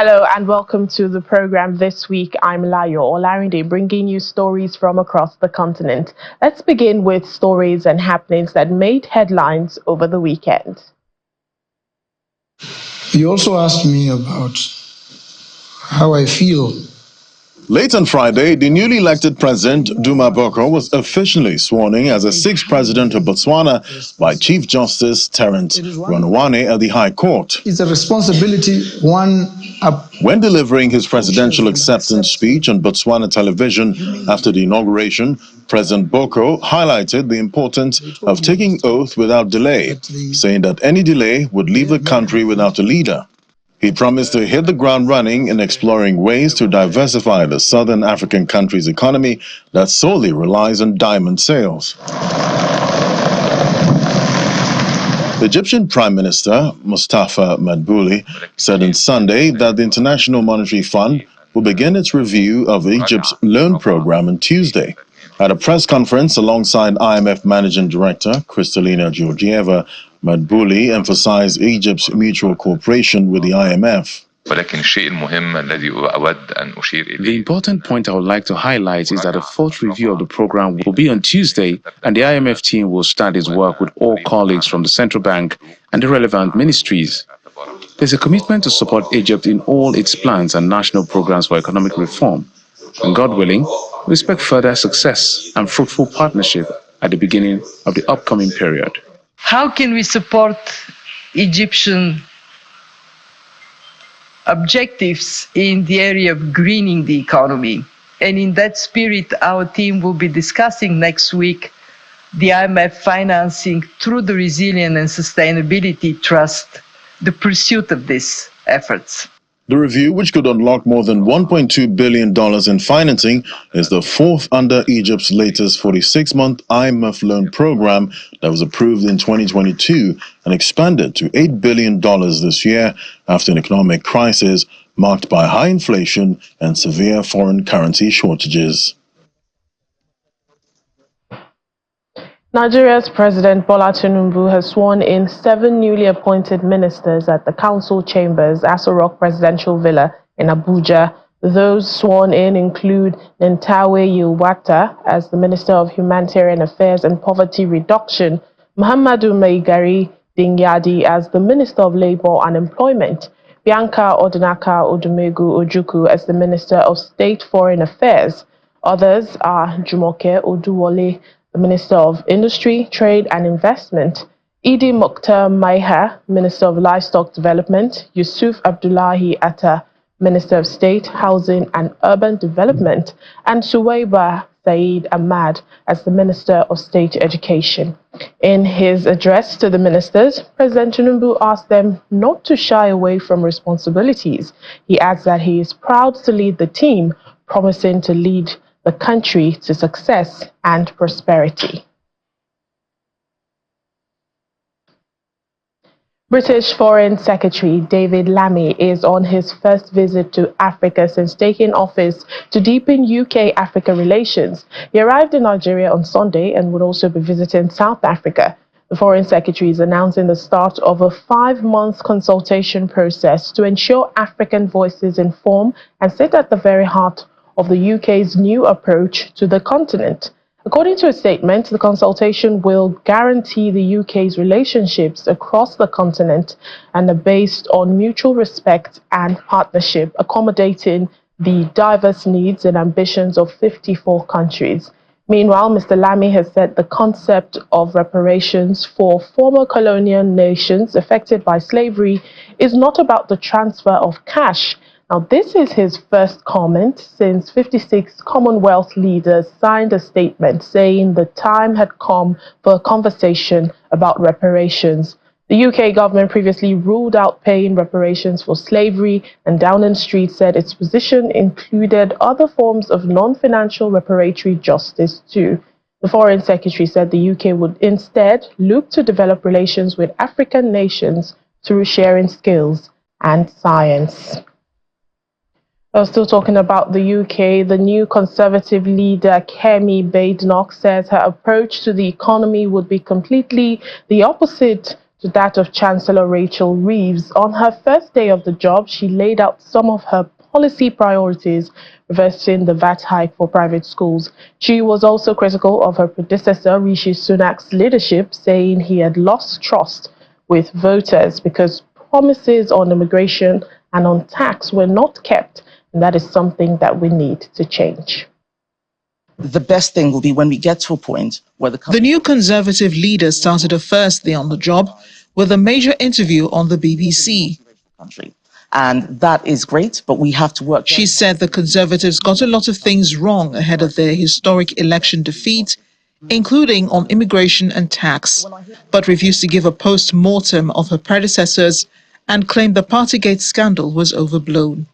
Hello and welcome to the program this week. I'm Layo Olarinde, bringing you stories from across the continent. Let's begin with stories and happenings that made headlines over the weekend. You also asked me about how I feel. Late on Friday, the newly elected president, Duma Boko, was officially sworn in as the sixth president of Botswana by Chief Justice Terence Ronwane at the High Court. It's a responsibility When delivering his presidential acceptance speech on Botswana television after the inauguration, President Boko highlighted the importance of taking oath without delay, saying that any delay would leave the country without a leader. He promised to hit the ground running in exploring ways to diversify the southern African country's economy that solely relies on diamond sales. The Egyptian Prime Minister, Mustafa Madbouli, said on Sunday that the International Monetary Fund will begin its review of Egypt's loan program on Tuesday. At a press conference alongside IMF Managing Director Kristalina Georgieva, Madbouli emphasized Egypt's mutual cooperation with the IMF. The important point I would like to highlight is that the fourth review of the program will be on Tuesday, and the IMF team will start its work with all colleagues from the central bank and the relevant ministries. There's a commitment to support Egypt in all its plans and national programs for economic reform. And God willing, we expect further success and fruitful partnership at the beginning of the upcoming period. How can we support Egyptian objectives in the area of greening the economy? And in that spirit, our team will be discussing next week the IMF financing through the Resilience and Sustainability Trust, the pursuit of these efforts. The review, which could unlock more than $1.2 billion in financing, is the fourth under Egypt's latest 46-month IMF loan program that was approved in 2022 and expanded to $8 billion this year after an economic crisis marked by high inflation and severe foreign currency shortages. Nigeria's President Bola Tinubu has sworn in 7 newly appointed ministers at the council chambers, Aso Rock Presidential Villa in Abuja. Those sworn in include Nathaniel Owusu as the Minister of Humanitarian Affairs and Poverty Reduction, Muhammadu Maigari Dingyadi as the Minister of Labour and Employment, Bianca Odinaka Odumegu Ojukwu as the Minister of State Foreign Affairs. Others are Jumoke Oduwole, the Minister of Industry, Trade and Investment, Idi Mokhtar Maiha, Minister of Livestock Development, Yusuf Abdullahi Atta, Minister of State, Housing and Urban Development, and Suwaiba Saeed Ahmad as the Minister of State Education. In his address to the ministers, President Tinubu asked them not to shy away from responsibilities. He adds that he is proud to lead the team, promising to lead the country to success and prosperity. British Foreign Secretary David Lammy is on his first visit to Africa since taking office to deepen UK-Africa relations. He arrived in Nigeria on Sunday and would also be visiting South Africa. The Foreign Secretary is announcing the start of a 5-month consultation process to ensure African voices inform and sit at the very heart of the UK's new approach to the continent. According to a statement, the consultation will guarantee the UK's relationships across the continent and are based on mutual respect and partnership, accommodating the diverse needs and ambitions of 54 countries. Meanwhile, Mr. Lammy has said the concept of reparations for former colonial nations affected by slavery is not about the transfer of cash. Now, this is his first comment since 56 Commonwealth leaders signed a statement saying the time had come for a conversation about reparations. The UK government previously ruled out paying reparations for slavery, and Downing Street said its position included other forms of non-financial reparatory justice too. The Foreign Secretary said the UK would instead look to develop relations with African nations through sharing skills and science. Still talking about the UK, the new Conservative leader Kemi Badenoch says her approach to the economy would be completely the opposite to that of Chancellor Rachel Reeves. On her first day of the job, she laid out some of her policy priorities, reversing the VAT hike for private schools. She was also critical of her predecessor, Rishi Sunak's leadership, saying he had lost trust with voters because promises on immigration and on tax were not kept, and that is something that we need to change. The best thing will be when we get to a point where the new Conservative leader started her first day on the job with a major interview on the BBC. And that is great, but we have to work. She said the Conservatives got a lot of things wrong ahead of their historic election defeat, including on immigration and tax, but refused to give a post-mortem of her predecessors and claimed the Partygate scandal was overblown.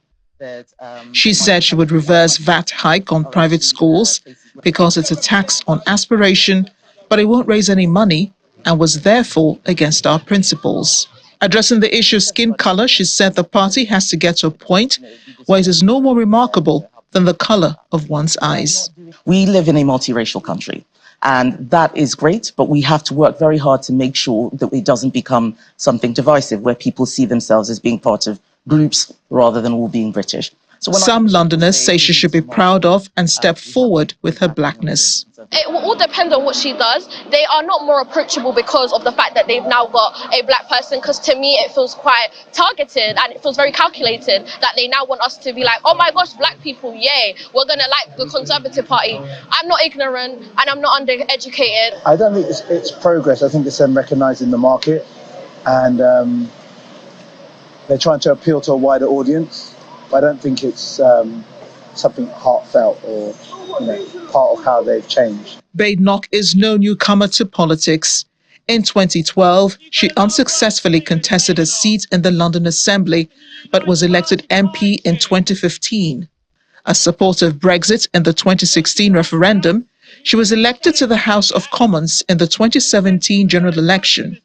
She said she would reverse VAT hike on private schools because it's a tax on aspiration, but it won't raise any money and was therefore against our principles. Addressing the issue of skin color, she said the party has to get to a point where it is no more remarkable than the color of one's eyes. We live in a multiracial country, and that is great, but we have to work very hard to make sure that it doesn't become something divisive where people see themselves as being part of groups rather than all being British. Some Londoners say she should be proud of and step forward with her blackness. It will all depend on what she does. They are not more approachable because of the fact that they've now got a black person, because to me it feels quite targeted and it feels very calculated that they now want us to be like, oh my gosh, black people, yay, we're going to like the Conservative Party. I'm not ignorant and I'm not undereducated. I don't think it's progress. I think it's them recognising the market and they're trying to appeal to a wider audience. I don't think it's something heartfelt or part of how they've changed. Badenoch is no newcomer to politics. In 2012, she unsuccessfully contested a seat in the London Assembly, but was elected MP in 2015. A supporter of Brexit in the 2016 referendum, she was elected to the House of Commons in the 2017 general election.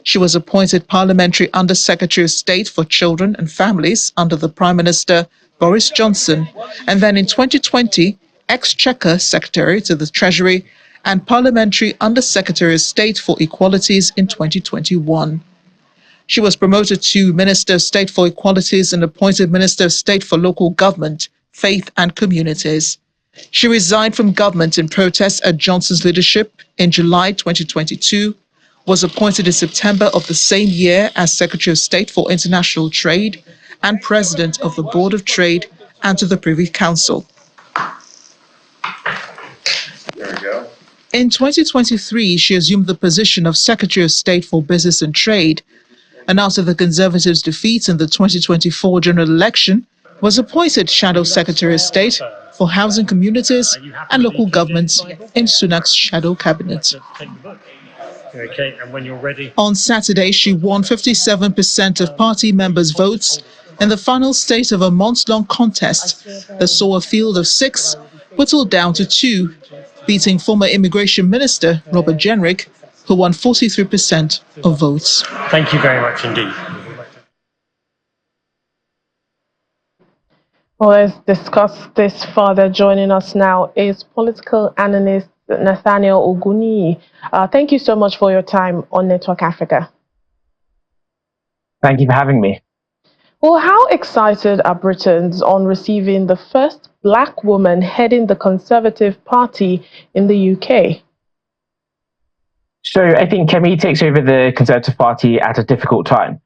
She was appointed Parliamentary Under-Secretary of State for Children and Families under the Prime Minister Boris Johnson, and then in 2020, Exchequer Secretary to the Treasury and Parliamentary Under-Secretary of State for Equalities in 2021. She was promoted to Minister of State for Equalities and appointed Minister of State for Local Government, Faith and Communities. She resigned from government in protest at Johnson's leadership in July 2022, was appointed in September of the same year as Secretary of State for International Trade and President of the Board of Trade and to the Privy Council. There we go. In 2023, she assumed the position of Secretary of State for Business and Trade, and after the Conservatives' defeat in the 2024 general election, was appointed Shadow Secretary of State for Housing Communities and Local Governments in Sunak's shadow cabinet. Okay, and when you're ready. On Saturday, she won 57% of party members' votes in the final stage of a months-long contest that saw a field of 6 whittled down to 2, beating former Immigration Minister Robert Jenrick, who won 43% of votes. Thank you very much indeed. Well, let's discuss this further. Joining us now is political analyst Nathaniel Owusu. Thank you so much for your time on Network Africa. Thank you for having me. Well, how excited are Britons on receiving the first black woman heading the Conservative Party in the UK? So I think Kemi takes over the Conservative Party at a difficult time.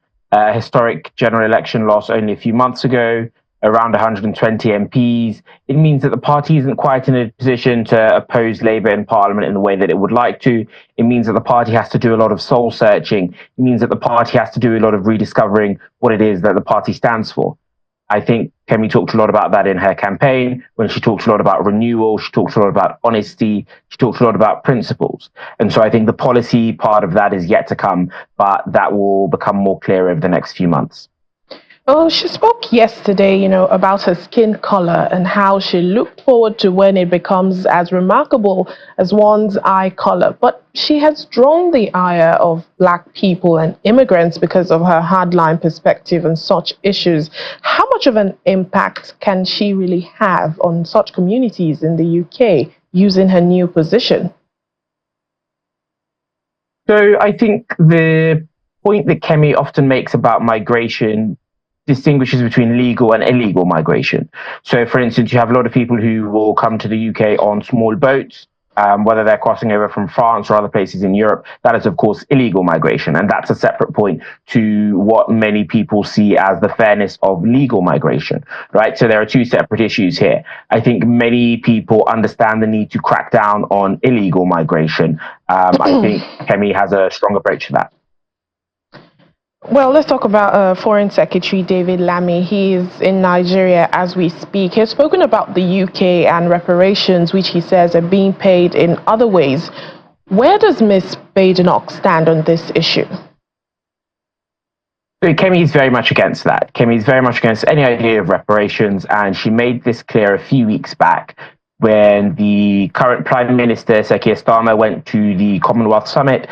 Historic general election loss only a few months ago, around 120 MPs. It means that the party isn't quite in a position to oppose Labour in Parliament in the way that it would like to. It means that the party has to do a lot of soul searching. It means that the party has to do a lot of rediscovering what it is that the party stands for. I think Kemi talked a lot about that in her campaign, when she talked a lot about renewal, she talked a lot about honesty, she talked a lot about principles. And so I think the policy part of that is yet to come, but that will become more clear over the next few months. Well, she spoke yesterday, about her skin color and how she looked forward to when it becomes as remarkable as one's eye color. But she has drawn the ire of black people and immigrants because of her hardline perspective on such issues. How much of an impact can she really have on such communities in the UK using her new position? So I think the point that Kemi often makes about migration distinguishes between legal and illegal migration. So, for instance, you have a lot of people who will come to the UK on small boats, whether they're crossing over from France or other places in Europe. That is, of course, illegal migration. And that's a separate point to what many people see as the fairness of legal migration, right? So there are two separate issues here. I think many people understand the need to crack down on illegal migration. I think Kemi has a strong approach to that. Well, let's talk about Foreign Secretary David Lammy. He is in Nigeria as we speak. He's spoken about the UK and reparations, which he says are being paid in other ways. Where does Ms. Badenoch stand on this issue? So Kemi is very much against that. Kemi is very much against any idea of reparations, and she made this clear a few weeks back when the current Prime Minister, Sir Keir Starmer, went to the Commonwealth Summit.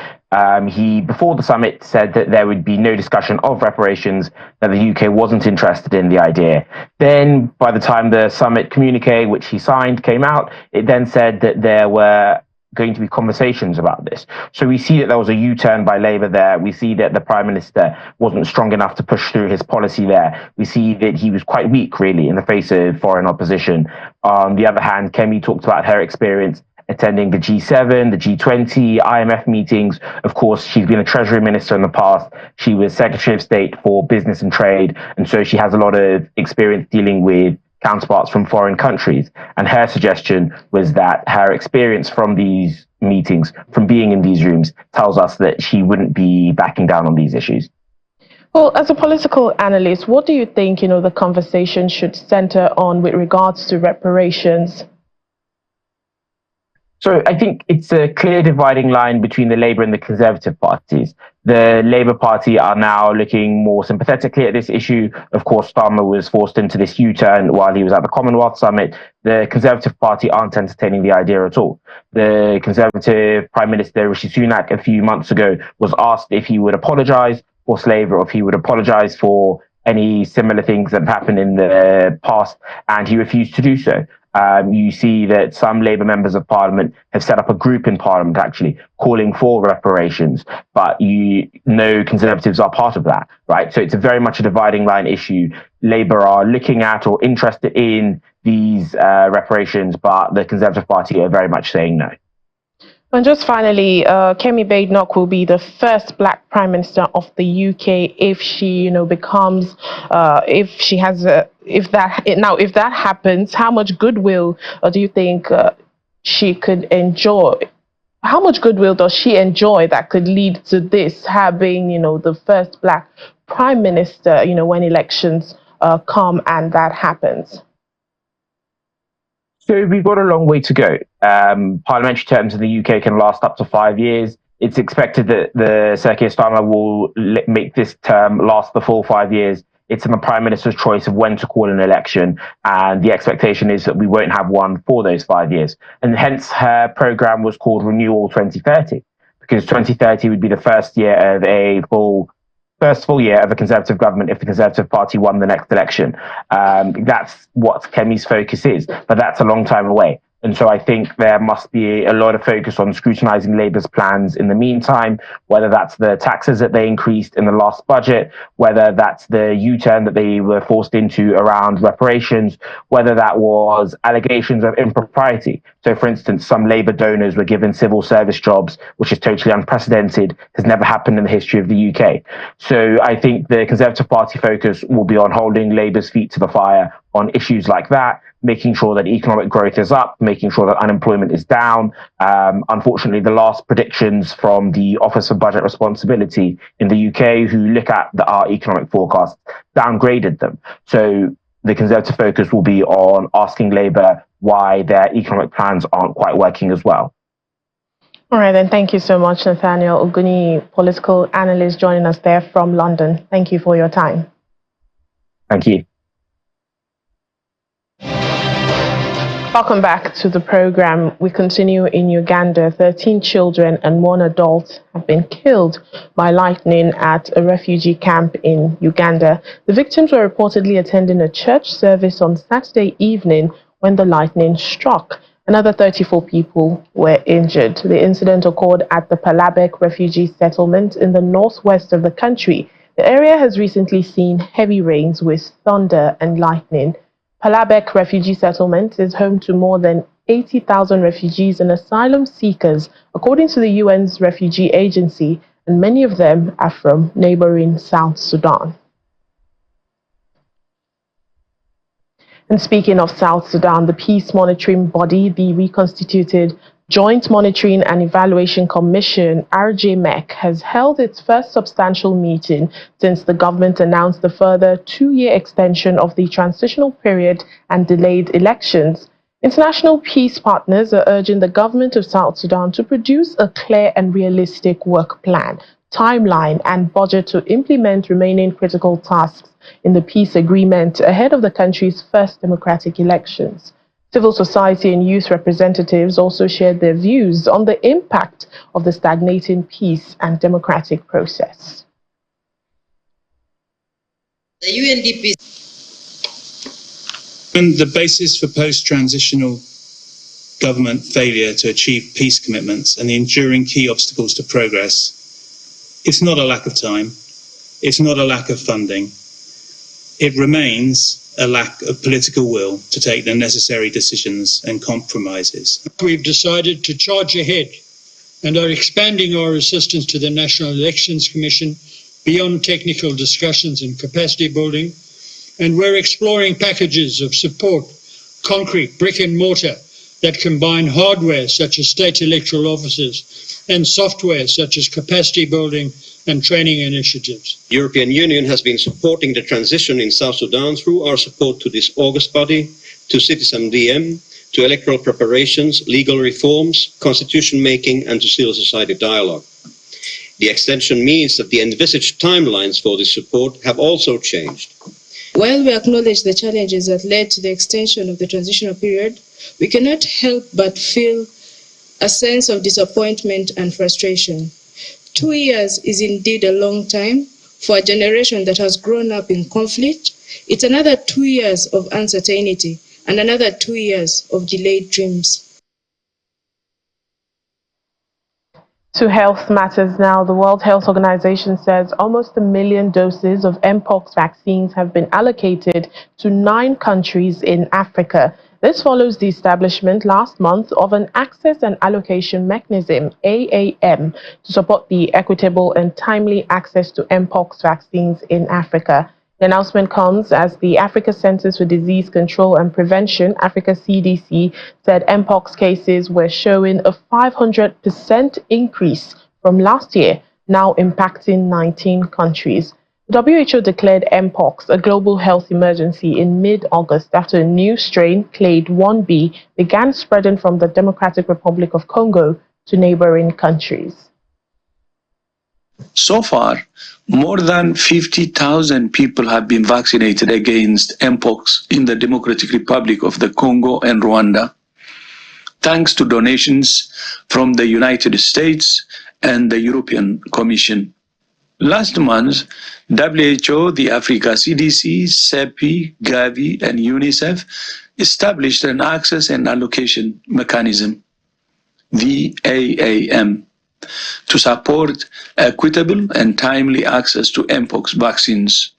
He, before the summit, said that there would be no discussion of reparations, that the UK wasn't interested in the idea. Then, by the time the summit communique, which he signed, came out, it then said that there were going to be conversations about this. So we see that there was a U-turn by Labour there. We see that the Prime Minister wasn't strong enough to push through his policy there. We see that he was quite weak, really, in the face of foreign opposition. On the other hand, Kemi talked about her experience attending the G7, the G20, IMF meetings. Of course, she's been a Treasury Minister in the past. She was Secretary of State for Business and Trade, and so she has a lot of experience dealing with counterparts from foreign countries. And her suggestion was that her experience from these meetings, from being in these rooms, tells us that she wouldn't be backing down on these issues. Well, as a political analyst, what do you think, the conversation should center on with regards to reparations? So I think it's a clear dividing line between the Labour and the Conservative parties. The Labour Party are now looking more sympathetically at this issue. Of course, Starmer was forced into this U-turn while he was at the Commonwealth Summit. The Conservative Party aren't entertaining the idea at all. The Conservative Prime Minister, Rishi Sunak, a few months ago was asked if he would apologise for slavery, or if he would apologise for any similar things that have happened in the past, and he refused to do so. You see that some Labour members of Parliament have set up a group in Parliament, actually, calling for reparations, but Conservatives are part of that, right? So it's very much a dividing line issue. Labour are looking at or interested in these reparations, but the Conservative Party are very much saying no. And just finally, Kemi Badenoch will be the first Black Prime Minister of the UK if she, becomes, if that happens. How much goodwill do you think she could enjoy? How much goodwill does she enjoy that could lead to this, her being, the first Black Prime Minister, when elections come and that happens? So we've got a long way to go. Parliamentary terms in the UK can last up to 5 years. It's expected that the Sir Keir Starmer will make this term last the full 5 years. It's in the Prime Minister's choice of when to call an election, and the expectation is that we won't have one for those 5 years. And hence her programme was called Renewal 2030, because 2030 would be the first full year of a Conservative government if the Conservative Party won the next election. That's what Kemi's focus is, but that's a long time away. And so I think there must be a lot of focus on scrutinising Labour's plans in the meantime, whether that's the taxes that they increased in the last budget, whether that's the U-turn that they were forced into around reparations, whether that was allegations of impropriety. So, for instance, some Labour donors were given civil service jobs, which is totally unprecedented, has never happened in the history of the UK. So I think the Conservative Party focus will be on holding Labour's feet to the fire on issues like that, making sure that economic growth is up, making sure that unemployment is down. Unfortunately, the last predictions from the Office for Budget Responsibility in the UK, who look at our economic forecasts, downgraded them. So the Conservative focus will be on asking Labour why their economic plans aren't quite working as well. All right, then. Thank you so much, Nathaniel Owusu, political analyst, joining us there from London. Thank you for your time. Thank you. Welcome back to the program. We continue in Uganda. 13 children and 1 adult have been killed by lightning at a refugee camp in Uganda. The victims were reportedly attending a church service on Saturday evening when the lightning struck. Another 34 people were injured. The incident occurred at the Palabek refugee settlement in the northwest of the country. The area has recently seen heavy rains with thunder and lightning. Palabek refugee settlement is home to more than 80,000 refugees and asylum seekers, according to the UN's refugee agency, and many of them are from neighboring South Sudan. And speaking of South Sudan, the peace monitoring body, the reconstituted Joint Monitoring and Evaluation Commission, RJMEC, has held its first substantial meeting since the government announced the further 2-year extension of the transitional period and delayed elections. International peace partners are urging the government of South Sudan to produce a clear and realistic work plan, timeline, and budget to implement remaining critical tasks in the peace agreement ahead of the country's first democratic elections. Civil society and youth representatives also shared their views on the impact of the stagnating peace and democratic process. The UNDP and the basis for post-transitional government failure to achieve peace commitments and the enduring key obstacles to progress, it's not a lack of time, it's not a lack of funding, it remains a lack of political will to take the necessary decisions and compromises. We've decided to charge ahead and are expanding our assistance to the National Elections Commission beyond technical discussions and capacity building, and we're exploring packages of support, concrete, brick and mortar, that combine hardware such as state electoral offices and software such as capacity building and training initiatives. The European Union has been supporting the transition in South Sudan through our support to this August body, to Citizen DM, to electoral preparations, legal reforms, constitution making, and to civil society dialogue. The extension means that the envisaged timelines for this support have also changed. While we acknowledge the challenges that led to the extension of the transitional period, we cannot help but feel a sense of disappointment and frustration. 2 years is indeed a long time for a generation that has grown up in conflict. It's another 2 years of uncertainty and another 2 years of delayed dreams. To health matters now, the World Health Organization says almost 1 million doses of Mpox vaccines have been allocated to 9 countries in Africa. This follows the establishment last month of an Access and Allocation Mechanism, AAM, to support the equitable and timely access to Mpox vaccines in Africa. The announcement comes as the Africa Centers for Disease Control and Prevention, Africa CDC, said Mpox cases were showing a 500% increase from last year, now impacting 19 countries. The WHO declared Mpox a global health emergency in mid-August after a new strain, Clade 1b, began spreading from the Democratic Republic of Congo to neighboring countries. So far, more than 50,000 people have been vaccinated against Mpox in the Democratic Republic of the Congo and Rwanda, thanks to donations from the United States and the European Commission. Last month, WHO, the Africa CDC, CEPI, Gavi, and UNICEF established an Access and Allocation Mechanism, the AAM, to support equitable and timely access to Mpox vaccines.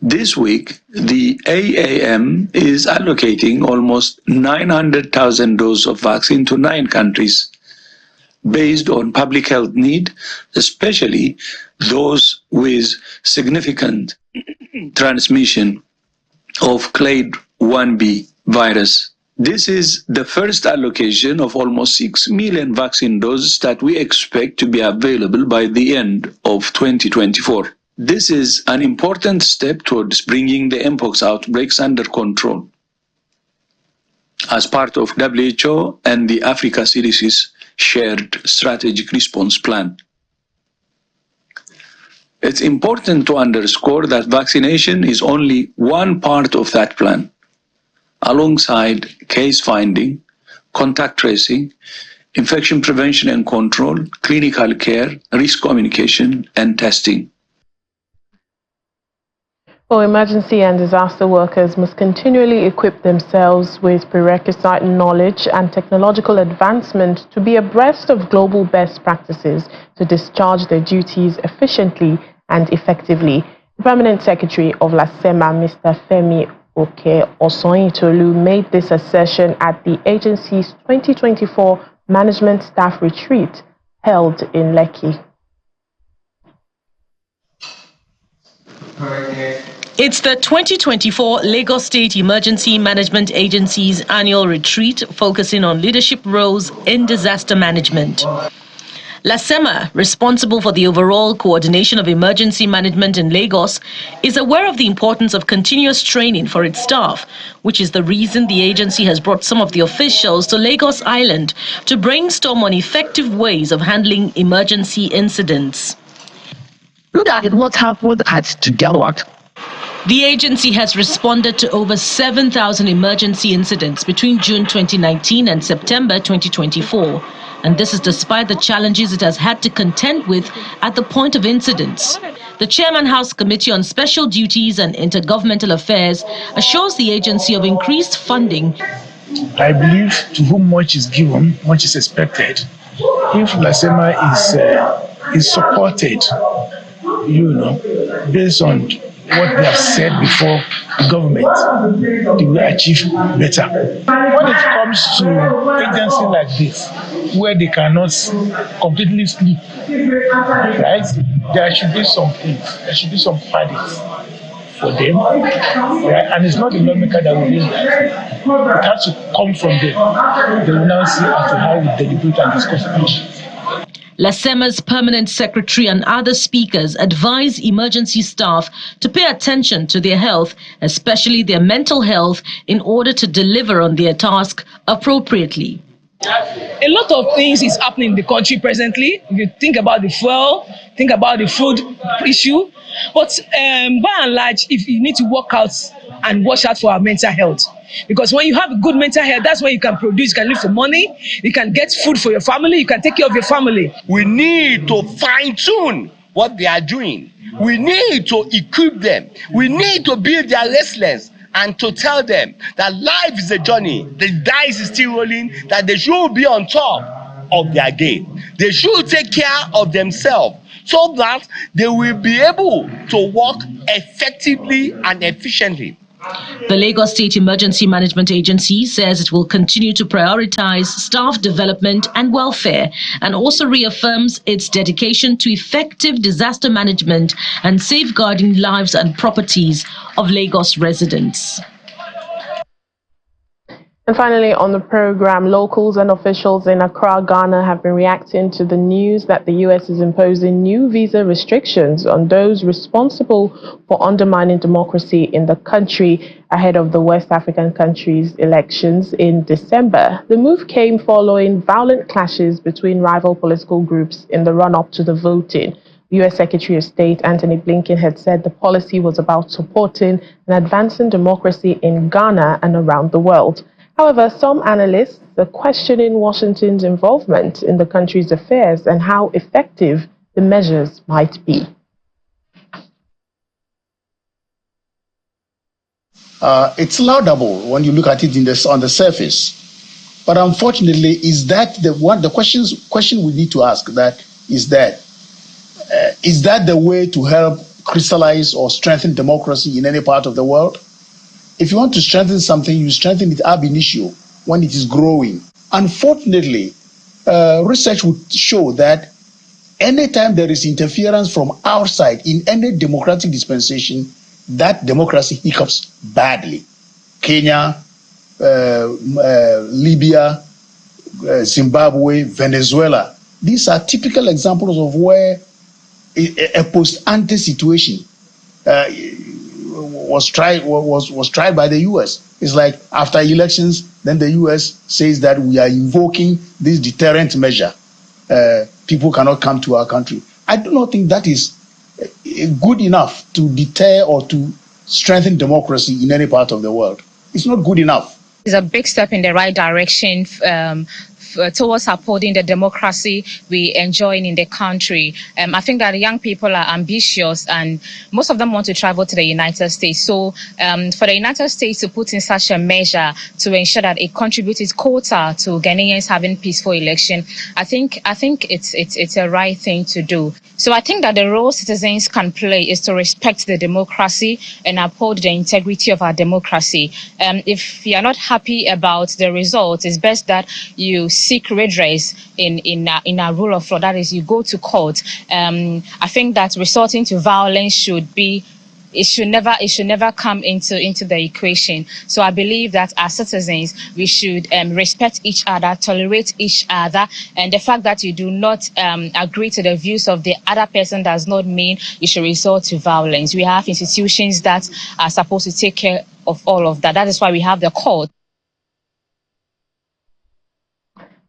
This week, the AAM is allocating almost 900,000 doses of vaccine to 9 countries, based on public health need, especially those with significant transmission of Clade 1b virus. This is the first allocation of almost 6 million vaccine doses that we expect to be available by the end of 2024. This is an important step towards bringing the Mpox outbreaks under control as part of WHO and the Africa CDC's shared strategic response plan. It's important to underscore that vaccination is only one part of that plan, alongside case finding, contact tracing, infection prevention and control, clinical care, risk communication, and testing. Well, emergency and disaster workers must continually equip themselves with prerequisite knowledge and technological advancement to be abreast of global best practices to discharge their duties efficiently and effectively. The Permanent Secretary of LASEMA, Mr. Femi Oke-Osoyintolu, made this assertion at the agency's 2024 Management Staff Retreat held in Lekki. It's the 2024 Lagos State Emergency Management Agency's annual retreat focusing on leadership roles in disaster management. LASEMA, responsible for the overall coordination of emergency management in Lagos, is aware of the importance of continuous training for its staff, which is the reason the agency has brought some of the officials to Lagos Island to brainstorm on effective ways of handling emergency incidents. Look at what happened at Uganda. The agency has responded to over 7,000 emergency incidents between June 2019 and September 2024. And this is despite the challenges it has had to contend with at the point of incidents. The Chairman House Committee on Special Duties and Intergovernmental Affairs assures the agency of increased funding. I believe to whom much is given, much is expected. If LASEMA is supported, based on what they have said before the government, they will achieve better. When it comes to agencies like this, where they cannot completely sleep, right? There should be some things, there should be some paddings for them, right? And it's not the lawmaker that will do that. It has to come from them. They will now see as to how we deliberate and discuss it. LASEMA's permanent secretary and other speakers advise emergency staff to pay attention to their health, especially their mental health, in order to deliver on their task appropriately. A lot of things is happening in the country presently. If you think about the fuel, think about the food issue. But by and large, if you need to work out and watch out for our mental health. Because when you have a good mental health, that's when you can produce, you can live for money, you can get food for your family, you can take care of your family. We need to fine-tune what they are doing. We need to equip them. We need to build their resilience and to tell them that life is a journey, the dice is still rolling, that they should be on top of their game. They should take care of themselves so that they will be able to work effectively and efficiently. The Lagos State Emergency Management Agency says it will continue to prioritize staff development and welfare, and also reaffirms its dedication to effective disaster management and safeguarding lives and properties of Lagos residents. And finally, on the program, locals and officials in Accra, Ghana have been reacting to the news that the U.S. is imposing new visa restrictions on those responsible for undermining democracy in the country ahead of the West African country's elections in December. The move came following violent clashes between rival political groups in the run-up to the voting. U.S. Secretary of State Antony Blinken had said the policy was about supporting and advancing democracy in Ghana and around the world. However, some analysts are questioning Washington's involvement in the country's affairs and how effective the measures might be. It's laudable when you look at it on the surface, but unfortunately, is that the question we need to ask? Is that the way to help crystallize or strengthen democracy in any part of the world? If you want to strengthen something, you strengthen it ab initio when it is growing. Unfortunately, research would show that anytime there is interference from outside in any democratic dispensation, that democracy hiccups badly. Kenya, Libya, Zimbabwe, Venezuela. These are typical examples of where a post-ante situation was tried by the U.S. It's like after elections, then the U.S. says that we are invoking this deterrent measure. People cannot come to our country. I do not think that is good enough to deter or to strengthen democracy in any part of the world. It's not good enough. It's a big step in the right direction towards upholding the democracy we enjoy in the country. I think that the young people are ambitious and most of them want to travel to the United States. So for the United States to put in such a measure to ensure that it contributes its quota to Ghanaians having peaceful election, I think it's a right thing to do. So I think that the role citizens can play is to respect the democracy and uphold the integrity of our democracy. If you are not happy about the result, it's best that you seek redress in a rule of law. That is, you go to court. I think that resorting to violence it should never come into the equation. So I believe that as citizens, we should respect each other, tolerate each other, and the fact that you do not agree to the views of the other person does not mean you should resort to violence. We have institutions that are supposed to take care of all of that. That is why we have the court.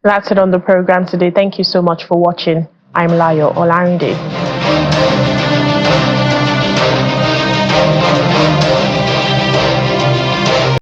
That's it on the program today. Thank you so much for watching. I'm Layo Olarinde.